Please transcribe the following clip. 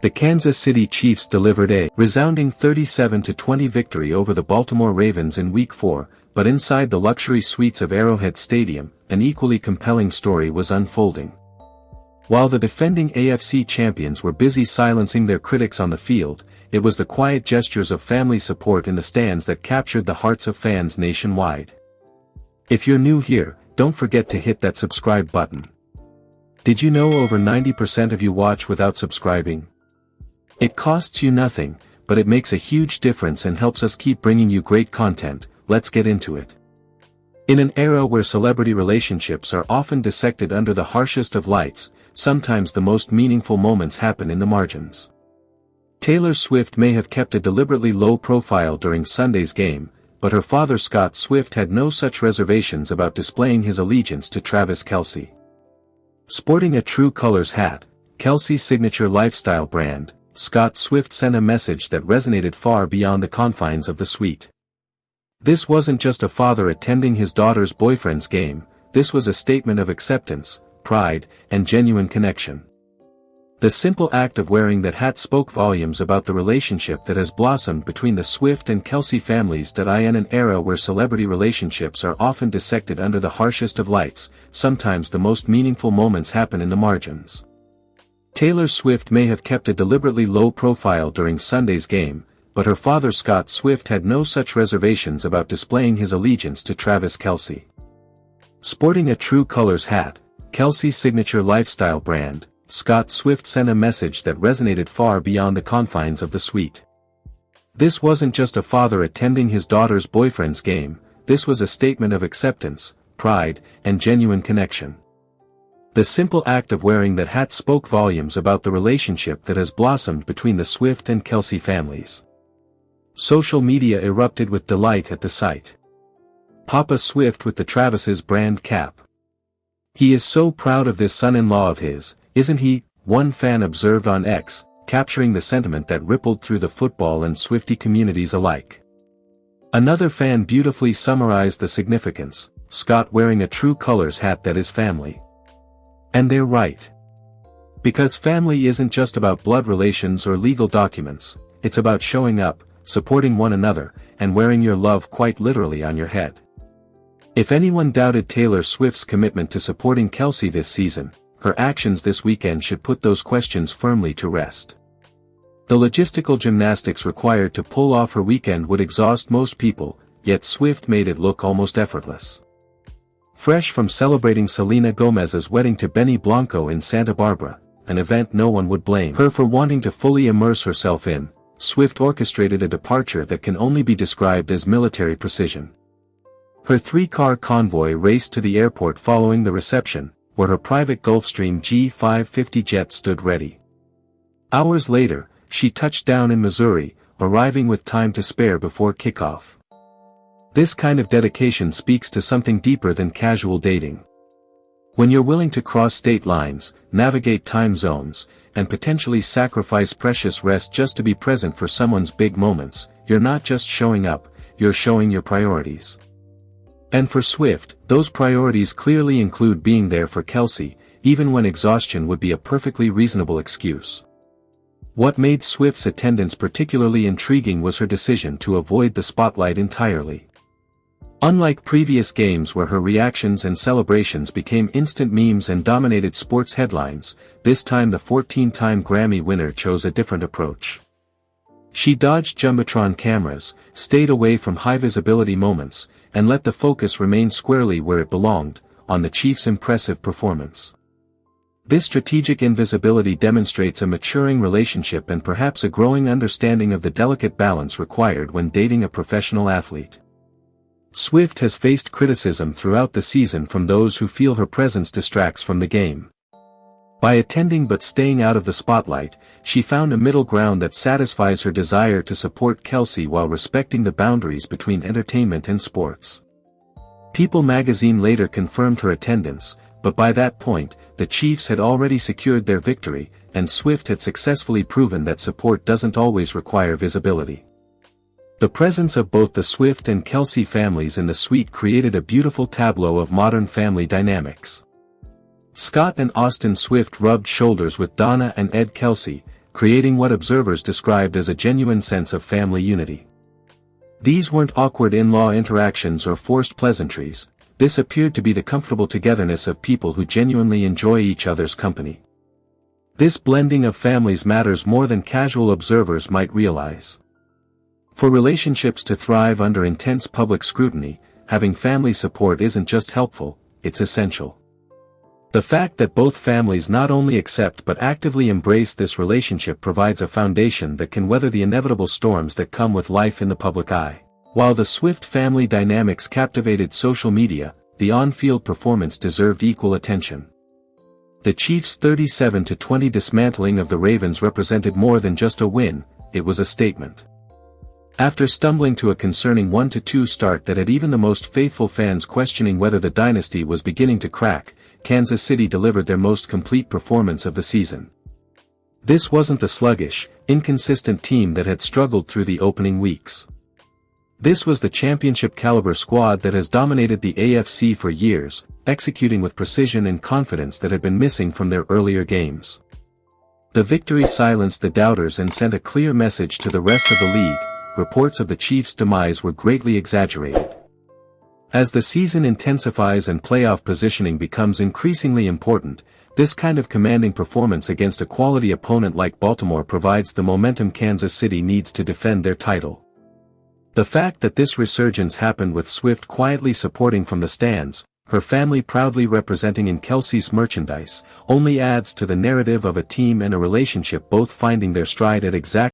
The Kansas City Chiefs delivered a resounding 37-20 victory over the Baltimore Ravens in Week 4, but inside the luxury suites of Arrowhead Stadium, an equally compelling story was unfolding. While the defending AFC champions were busy silencing their critics on the field, it was the quiet gestures of family support in the stands that captured the hearts of fans nationwide. If you're new here, don't forget to hit that subscribe button. Did you know over 90% of you watch without subscribing? It costs you nothing, but it makes a huge difference and helps us keep bringing you great content. Let's get into it. In an era where celebrity relationships are often dissected under the harshest of lights, sometimes the most meaningful moments happen in the margins. Taylor Swift may have kept a deliberately low profile during Sunday's game, but her father Scott Swift had no such reservations about displaying his allegiance to Travis Kelce. Sporting a True Colors hat, Kelce's signature lifestyle brand, Scott Swift sent a message that resonated far beyond the confines of the suite. This wasn't just a father attending his daughter's boyfriend's game, this was a statement of acceptance, pride, and genuine connection. The simple act of wearing that hat spoke volumes about the relationship that has blossomed between the Swift and Kelce families. In an era where celebrity relationships are often dissected under the harshest of lights, sometimes the most meaningful moments happen in the margins. Taylor Swift may have kept a deliberately low profile during Sunday's game, but her father Scott Swift had no such reservations about displaying his allegiance to Travis Kelce. Sporting a True Colors hat, Kelce's signature lifestyle brand, Scott Swift sent a message that resonated far beyond the confines of the suite. This wasn't just a father attending his daughter's boyfriend's game, this was a statement of acceptance, pride, and genuine connection. The simple act of wearing that hat spoke volumes about the relationship that has blossomed between the Swift and Kelce families. Social media erupted with delight at the sight. Papa Swift with the Travis's brand cap. "He is so proud of this son-in-law of his, isn't he?" one fan observed on X, capturing the sentiment that rippled through the football and Swiftie communities alike. Another fan beautifully summarized the significance, "Scott wearing a True Colors hat that is family." And they're right. Because family isn't just about blood relations or legal documents, it's about showing up, supporting one another, and wearing your love quite literally on your head. If anyone doubted Taylor Swift's commitment to supporting Kelce this season, her actions this weekend should put those questions firmly to rest. The logistical gymnastics required to pull off her weekend would exhaust most people, yet Swift made it look almost effortless. Fresh from celebrating Selena Gomez's wedding to Benny Blanco in Santa Barbara, an event no one would blame her for wanting to fully immerse herself in, Swift orchestrated a departure that can only be described as military precision. Her three-car convoy raced to the airport following the reception, where her private Gulfstream G550 jet stood ready. Hours later, she touched down in Missouri, arriving with time to spare before kickoff. This kind of dedication speaks to something deeper than casual dating. When you're willing to cross state lines, navigate time zones, and potentially sacrifice precious rest just to be present for someone's big moments, you're not just showing up, you're showing your priorities. And for Swift, those priorities clearly include being there for Kelce, even when exhaustion would be a perfectly reasonable excuse. What made Swift's attendance particularly intriguing was her decision to avoid the spotlight entirely. Unlike previous games where her reactions and celebrations became instant memes and dominated sports headlines, this time the 14-time Grammy winner chose a different approach. She dodged Jumbotron cameras, stayed away from high-visibility moments, and let the focus remain squarely where it belonged, on the Chiefs' impressive performance. This strategic invisibility demonstrates a maturing relationship and perhaps a growing understanding of the delicate balance required when dating a professional athlete. Swift has faced criticism throughout the season from those who feel her presence distracts from the game. By attending but staying out of the spotlight, she found a middle ground that satisfies her desire to support Kelce while respecting the boundaries between entertainment and sports. People magazine later confirmed her attendance, but by that point, the Chiefs had already secured their victory, and Swift had successfully proven that support doesn't always require visibility. The presence of both the Swift and Kelce families in the suite created a beautiful tableau of modern family dynamics. Scott and Austin Swift rubbed shoulders with Donna and Ed Kelce, creating what observers described as a genuine sense of family unity. These weren't awkward in-law interactions or forced pleasantries, this appeared to be the comfortable togetherness of people who genuinely enjoy each other's company. This blending of families matters more than casual observers might realize. For relationships to thrive under intense public scrutiny, having family support isn't just helpful, it's essential. The fact that both families not only accept but actively embrace this relationship provides a foundation that can weather the inevitable storms that come with life in the public eye. While the Swift family dynamics captivated social media, the on-field performance deserved equal attention. The Chiefs' 37-20 dismantling of the Ravens represented more than just a win, it was a statement. After stumbling to a concerning 1-2 start that had even the most faithful fans questioning whether the dynasty was beginning to crack, Kansas City delivered their most complete performance of the season. This wasn't the sluggish, inconsistent team that had struggled through the opening weeks. This was the championship-caliber squad that has dominated the AFC for years, executing with precision and confidence that had been missing from their earlier games. The victory silenced the doubters and sent a clear message to the rest of the league. Reports of the Chiefs' demise were greatly exaggerated. As the season intensifies and playoff positioning becomes increasingly important, this kind of commanding performance against a quality opponent like Baltimore provides the momentum Kansas City needs to defend their title. The fact that this resurgence happened with Swift quietly supporting from the stands, her family proudly representing in Kelce's merchandise, only adds to the narrative of a team and a relationship both finding their stride at exact